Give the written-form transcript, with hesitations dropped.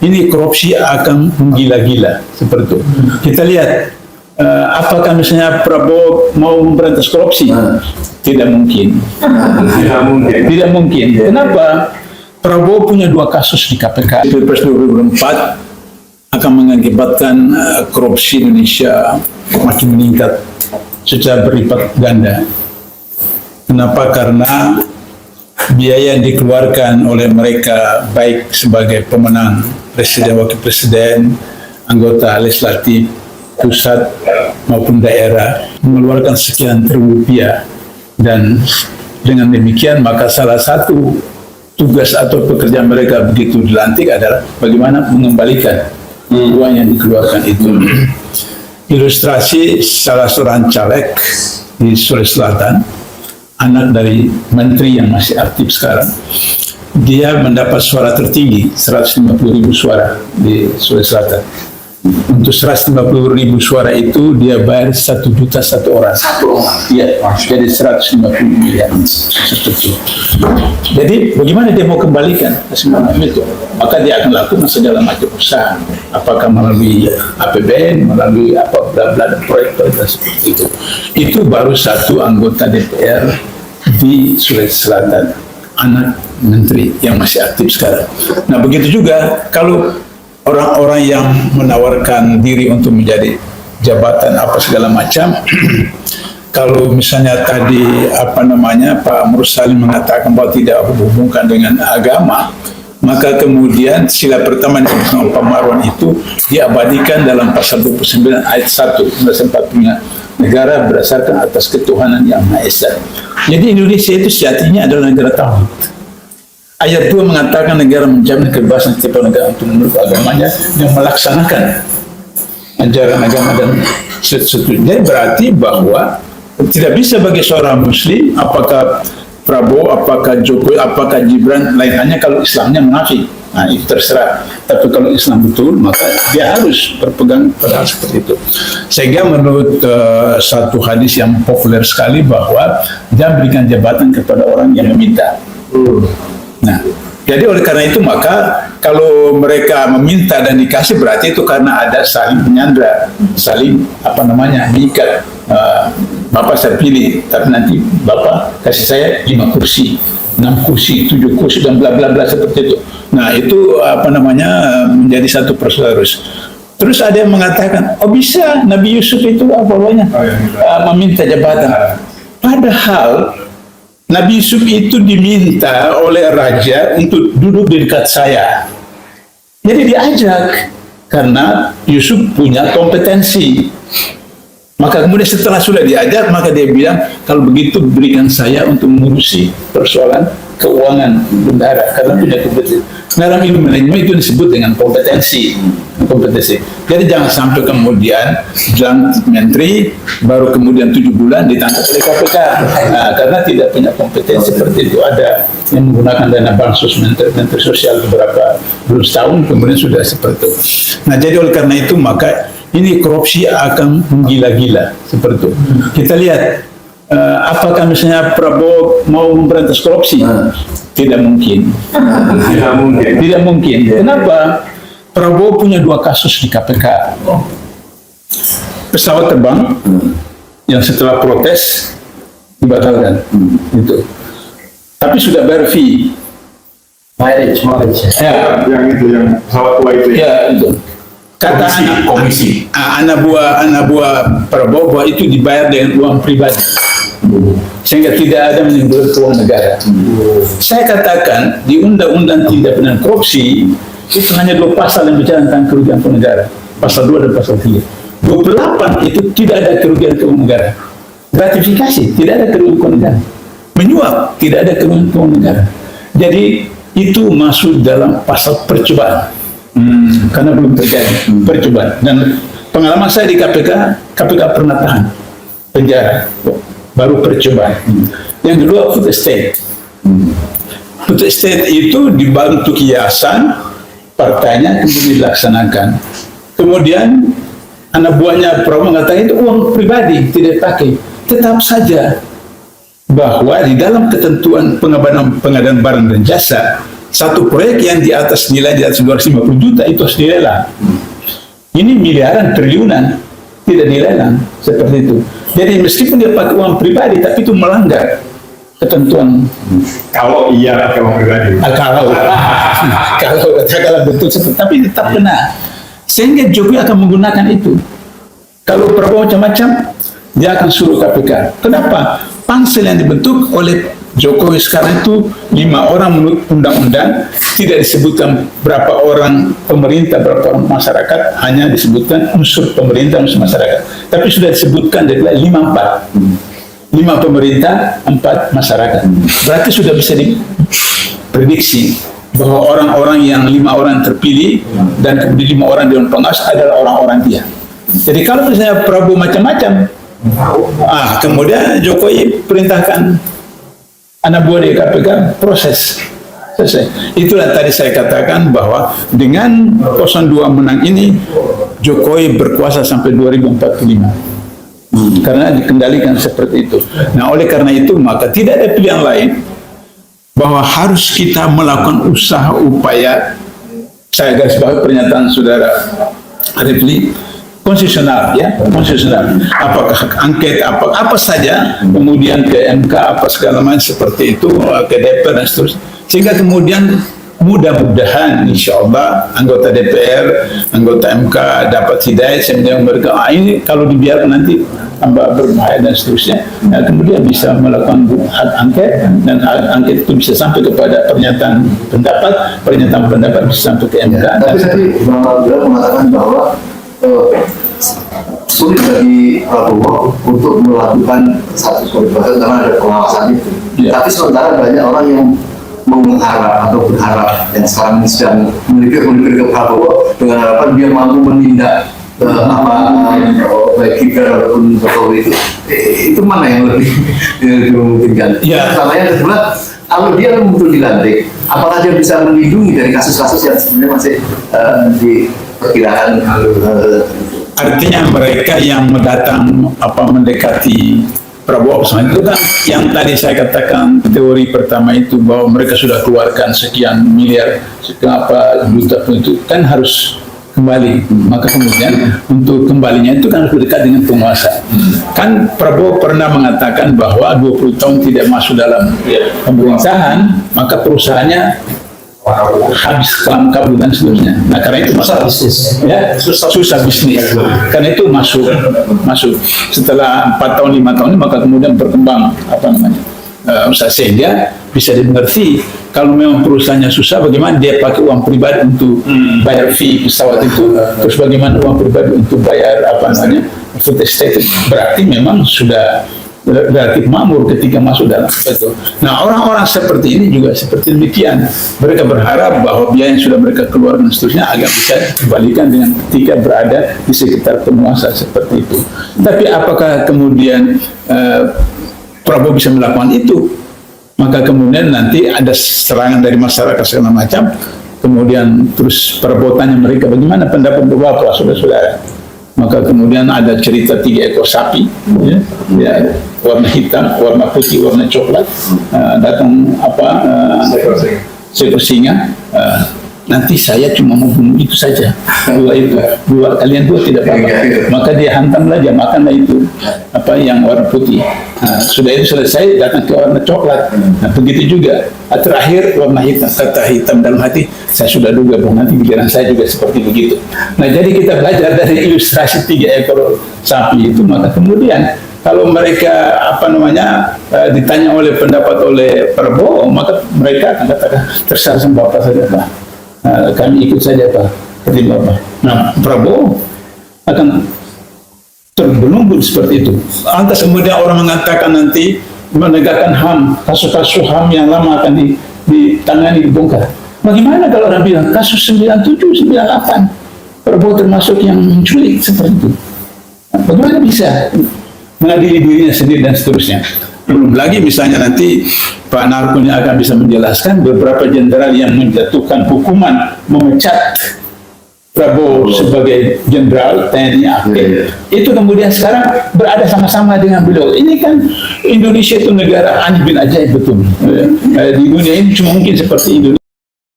ini korupsi akan menggila-gila seperti itu. Kita lihat apakah misalnya Prabowo mau memberantas korupsi? Tidak mungkin. Tidak mungkin. Kenapa? Prabowo punya 2 kasus di KPK. Pilpres 2024 akan mengakibatkan korupsi Indonesia makin meningkat secara berlipat ganda. Kenapa? Karena biaya yang dikeluarkan oleh mereka baik sebagai pemenang presiden, wakil presiden, anggota legislatif pusat maupun daerah mengeluarkan sekian triliun rupiah, dan dengan demikian maka salah satu tugas atau pekerjaan mereka begitu dilantik adalah bagaimana mengembalikan uang yang dikeluarkan itu. Ilustrasi salah seorang caleg di Sulawesi Selatan, anak dari menteri yang masih aktif sekarang, dia mendapat suara tertinggi 150.000 suara di Sulawesi Selatan. Untuk 150.000 suara itu dia bayar 1 juta satu orang. Iya, jadi 150 miliar. Jadi bagaimana dia mau kembalikan kesemuanya itu? Maka dia akan lakukan segala macam usaha, apakah melalui APBN, melalui apa bla bla dan proyek-proyek seperti itu. Itu baru satu anggota DPR di Sulawesi Selatan, anak menteri yang masih aktif sekarang. Nah begitu juga kalau orang-orang yang menawarkan diri untuk menjadi jabatan apa segala macam, kalau misalnya tadi Pak Mursalim mengatakan bahwa tidak berhubungan dengan agama, maka kemudian sila pertama yang disebutkan oleh Pak Marwan itu diabadikan dalam pasal 29 ayat 1 1945, negara berdasarkan atas ketuhanan yang Maha Esa. Jadi Indonesia itu sejatinya adalah negara tauhid. Ayat 2 mengatakan negara menjamin kebebasan setiap negara untuk menurut agamanya dan melaksanakan ajaran agama dan seterusnya. Jadi berarti bahwa tidak bisa bagi seorang muslim, apakah Prabowo, apakah Jokowi, apakah Gibran, lain hanya kalau Islamnya munafik. Nah itu terserah. Tapi kalau Islam betul, maka dia harus berpegang pada hal seperti itu. Sehingga menurut satu hadis yang populer sekali bahwa jangan berikan jabatan kepada orang yang meminta. Nah, jadi oleh karena itu maka kalau mereka meminta dan dikasih berarti itu karena ada saling menyandra, saling mengikat. Bapak saya pilih, tapi nanti Bapak kasih saya 5 kursi, 6 kursi, 7 kursi dan bla bla bla seperti itu. Nah itu menjadi satu prosedur. Terus ada yang mengatakan, oh bisa Nabi Yusuf itu meminta jabatan. Padahal Nabi Yusuf itu diminta oleh raja untuk duduk di dekat saya. Jadi diajak karena Yusuf punya kompetensi. Maka kemudian setelah sudah diajak, maka dia bilang, kalau begitu berikan saya untuk mengurusi persoalan keuangan negara karena punya kompetensi. Dalam ilmu manajemen itu disebut dengan kompetensi. Jadi jangan sampai kemudian jalan menteri baru kemudian 7 bulan ditangkap oleh KPK. Nah, karena tidak punya kompetensi seperti itu. Ada yang menggunakan dana bansos menteri sosial beberapa belum setahun kemudian sudah seperti itu. Nah, jadi oleh karena itu maka ini korupsi akan menggila-gila seperti itu. Kita lihat apakah misalnya Prabowo mau memberantas korupsi? Tidak mungkin. Tidak mungkin. Kenapa? Prabowo punya 2 kasus di KPK. Pesawat terbang yang setelah protes dibatalkan. Itu. Tapi sudah bayar fee. Mileage. Ya. Yang pesawat tua itu. Ya, itu. Kata komisi. anak buah Prabowo bahwa itu dibayar dengan uang pribadi. Sehingga tidak ada menimbulkan uang negara. Saya katakan di Undang-Undang Tindak Pidana Korupsi itu hanya 2 pasal yang bicara tentang kerugian keuangan negara, pasal 2 dan pasal 3. 28 itu tidak ada kerugian keuangan negara. Gratifikasi tidak ada kerugian keuangan negara. Menyuap tidak ada kerugian keuangan negara. Jadi itu masuk dalam pasal percobaan. Karena belum terjadi percobaan. Dan pengalaman saya di KPK pernah tahan penjara, baru percobaan. Yang kedua food estate. Food estate itu dibantu kiasan partainya kemudian dilaksanakan. Kemudian anak buahnya Prabowo mengatakan itu uang pribadi tidak pakai. Tetap saja bahwa di dalam ketentuan pengadaan barang dan jasa satu proyek yang di atas nilai di atas 250 juta itu harus dilelang. Ini miliaran, triliunan, tidak dilelang seperti itu. Jadi meskipun dia pakai uang pribadi, tapi itu melanggar ketentuan. Kalau iya pakai uang pribadi. Kalau betul seperti, tapi tetap benar. Sehingga Jokowi akan menggunakan itu. Kalau Prabowo macam-macam, dia akan suruh KPK. Kenapa? Pansel yang dibentuk oleh Jokowi sekarang itu 5 orang menurut undang-undang, tidak disebutkan berapa orang pemerintah, berapa orang masyarakat, hanya disebutkan unsur pemerintah, unsur masyarakat. Tapi sudah disebutkan dari 5-4. 5 pemerintah, 4 masyarakat. Berarti sudah bisa diprediksi bahwa orang-orang yang 5 orang terpilih dan kemudian 5 orang Dewan Pengawas adalah orang-orang dia. Jadi kalau misalnya Prabowo macam-macam, kemudian Jokowi perintahkan anak buah di KPK proses selesai. Itulah tadi saya katakan bahwa dengan 02 menang ini Jokowi berkuasa sampai 2045 karena dikendalikan seperti itu. Nah, oleh karena itu maka tidak ada pilihan lain bahwa harus kita melakukan usaha upaya, saya garis bawahi pernyataan saudara Refli, konstitusional, ya, konstitusional. Apakah hak angket, apa saja, kemudian ke MK, apa segala macam seperti itu, ke DPR dan seterusnya. Sehingga kemudian mudah-mudahan, insya Allah, anggota DPR, anggota MK dapat hidayah, sehingga mereka, ini kalau dibiarkan nanti tambah berbahaya dan seterusnya. Nah, kemudian bisa melakukan hak angket, dan hak angket itu bisa sampai kepada pernyataan pendapat bisa sampai ke MK. Tapi tadi Bang Abdul mengatakan bahwa sulit bagi Prabowo untuk melakukan satu kebebasan karena ada pengawasan itu. Tapi sementara banyak orang yang mengharap atau berharap yang sekarang sedang memiliki ke Prabowo dengan harapan dia mampu menindak baik Gibran ataupun Jokowi itu mana yang lebih memungkinkan? Sama yang kedua, kalau dia betul dilantik, apakah dia bisa melindungi dari kasus-kasus yang sebenarnya masih diperkirakan? Artinya mereka yang mendekati Prabowo itu kan yang tadi saya katakan teori pertama itu bahwa mereka sudah keluarkan sekian miliar, sekian juta itu kan harus kembali. Maka kemudian untuk kembalinya itu kan harus dekat dengan penguasa. Kan Prabowo pernah mengatakan bahwa 20 tahun tidak masuk dalam pemerintahan, maka perusahaannya habis kelam kabut dan seterusnya. Nah, karena itu masalah bisnis, ya, susah bisnis. Karena itu masuk. Setelah 4 tahun 5 tahun maka kemudian berkembang usaha, sehingga bisa dimengerti kalau memang perusahaannya susah, bagaimana dia pakai uang pribadi untuk bayar fee pesawat itu, terus bagaimana uang pribadi untuk bayar food estate. Berarti memang sudah relatif makmur ketika masuk dalam itu. Nah, orang-orang seperti ini juga seperti demikian. Mereka berharap bahwa biaya yang sudah mereka keluarkan seterusnya agak bisa dikembalikan dengan ketika berada di sekitar penguasa seperti itu. Tapi apakah kemudian Prabowo bisa melakukan itu? Maka kemudian nanti ada serangan dari masyarakat segala macam. Kemudian terus perabotannya mereka, bagaimana pendapat Bapak, saudara-saudara? Maka kemudian ada cerita 3 ekor sapi, ya, warna hitam, warna putih, warna coklat, datang seekor singa. Nanti saya cuma mau bunuh itu saja, kalian dua tidak apa-apa. Maka dia hantamlah, dia makanlah itu yang warna putih. Sudah itu selesai, datang ke warna coklat. Nah, begitu juga terakhir warna hitam. Kata hitam dalam hati, saya sudah duga bahwa nanti pikiran saya juga seperti begitu. Nah, jadi kita belajar dari ilustrasi 3 ekor sapi itu. Maka kemudian kalau mereka ditanya oleh pendapat oleh Prabowo, maka mereka akan katakan terserah sama Bapak saja, Pak. Kami ikut saja, Pak. Seperti Bapak. Nah, Prabowo akan terbelunggu seperti itu. Lantas kemudian orang mengatakan nanti menegakkan HAM, kasus-kasus HAM yang lama akan ditangani, dibongkar. Bagaimana kalau orang bilang kasus 97, 98 Prabowo termasuk yang menculik seperti itu? Bagaimana bisa mengadili dirinya sendiri dan seterusnya? Belum lagi misalnya nanti Pak Narkun akan bisa menjelaskan beberapa jenderal yang menjatuhkan hukuman memecat Prabowo sebagai jenderal TNI aktif. Itu kemudian sekarang berada sama-sama dengan beliau. Ini kan Indonesia itu negara aneh bin ajaib betul. Di dunia ini cuma mungkin seperti Indonesia.